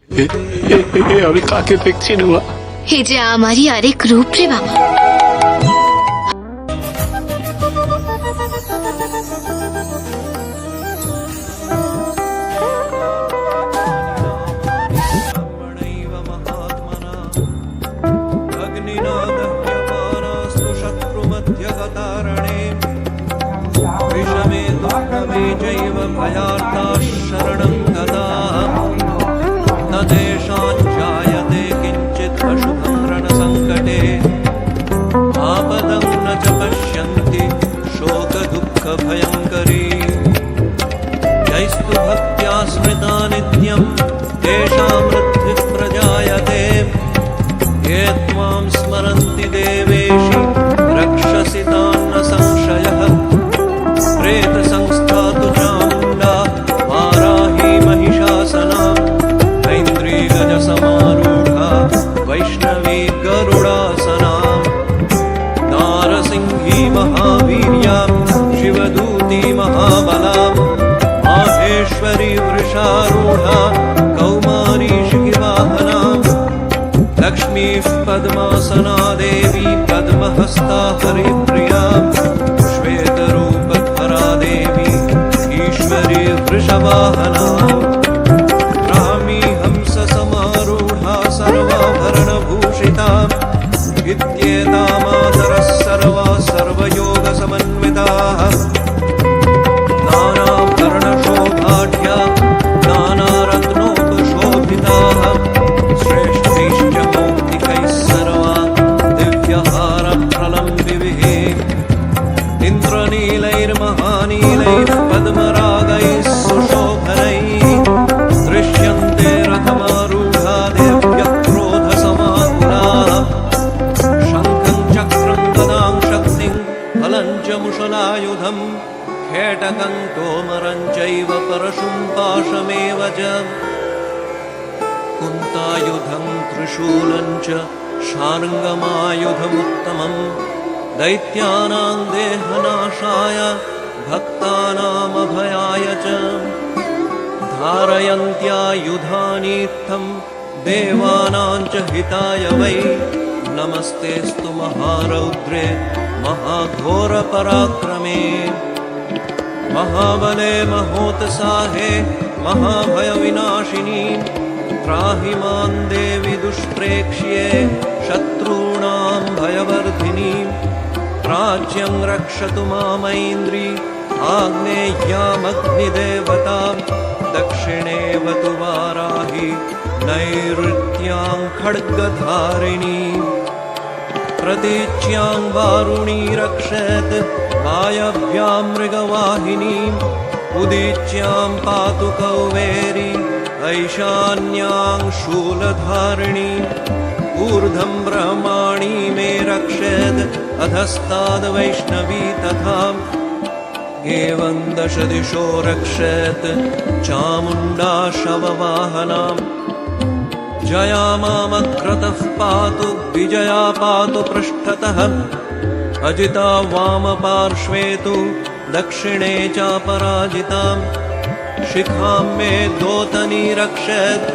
আমি কাকে দেখছি না মা? এই যে আমারই আরেক রূপ রে বাবা। विषमे दुःखमे चैव भयार्ताः शरणं गताः न तेषाञ्जायते किञ्चित् अशुभं रणसङ्कटे आपदं न च पश्यन्ति शोकदुःखभयङ्करी यैस्तु भक्त्या स्मृता नित्यं तेषां वृद्धिः प्रजायते ये त्वां स्मरन्ति देवेशि रक्षसि तान्न संशयः प्रेतसंस्था तु चामुण्डा वाराही महिषासना ऐन्द्रीगजसमारूढा वैष्णवी गरुडासना नारसिंही महावीर्या शिवदूती महाबला माहेश्वरी वृषारूढा कौमारी शिखिवाहना लक्ष्मीः पद्मासना देवी पद्महस्ता हरिप्रिया देवी ईश्वरी वृषवाहना रामी हंस समारूढ़ा सर्वाभरणभूषिता इत्येतामातरः सर्वा सर्वयोगसमन्विताः नानाभरणशोभाढ्या नानारत्नोपशोभिताः श्रेष्ठैश्च मौक्तिकैः सर्वा दिव्यहारप्रलम्बिभिः इन्द्रनीलैर्महानीलैः पद्मरागैः सुशोभनैः दृश्यन्ते रथमारूढा देव्यः क्रोधसमाकुलाः शङ्खं चक्रं गदां शक्तिं फलं च मुशलायुधं खेटकं तोमरं चैव परशुं पाशमेव च कुन्तायुधं त्रिशूलं च शार्ङ्गमायुधमुत्तमम् दैत्यानां देहनाशाय भक्तानामभयाय च धारयन्त्यायुधानीत्थं देवानां च हिताय वै नमस्तेऽस्तु महारौद्रे महाघोरपराक्रमे महाबले महोत्साहे महाभयविनाशिनी त्राहि मां देवि दुष्प्रेक्ष्ये शत्रूणां भयवर्धिनी प्राच्यं रक्षतु मामैन्द्री आग्नेय्यामग्निदेवतां दक्षिणेवतु वाराहि नैऋत्यां खड्गधारिणी प्रतीच्यां वारुणी रक्षेत् वायव्यां मृगवाहिनीम् उदीच्यां पातु कौवेरी ऐशान्यां शूलधारिणी ऊर्ध्वं ब्रह्माणी मे रक्षेत् अधस्ताद् वैष्णवी तथा एवं दश दिशो रक्षेत् चामुण्डा शववाहनाम् जया मामग्रतः पातु विजया पातु पृष्ठतः अजिता वामपार्श्वे तु दक्षिणे चापराजिताम् शिखां मे दोतनी रक्षेत्